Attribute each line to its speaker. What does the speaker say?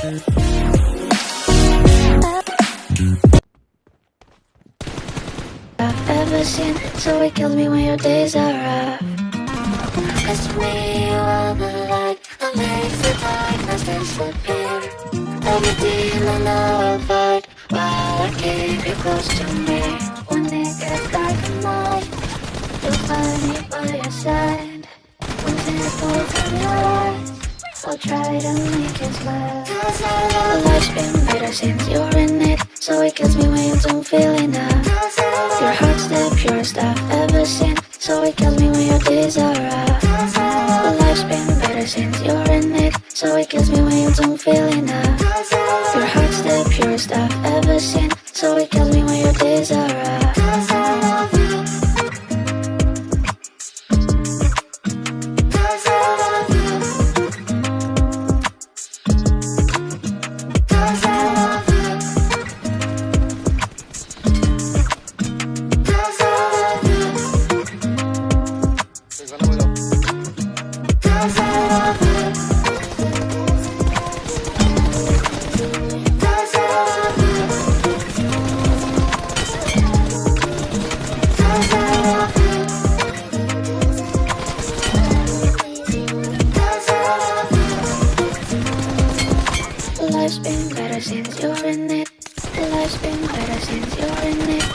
Speaker 1: I've ever seen, so it kills me when your days are rough. 'Cause to me you are the light that makes the darkness disappear. Every deal I know I'll fight while I keep you close to me. When it gets dark at night, you'll find me by your side. When tears fall from your eyes, I'll try to make you smile. 'Cause life's been better since you're in it, so it kills me when you don't feel enough. Your heart's the purest I've ever seen, so it kills me when your days are rough. Life's been better since you're in it, so it kills me when you don't feel enough. Your heart's the purest I've ever seen, so it kills me when your days are rough. Life's been better since you're in it. Life's been better since you're in it.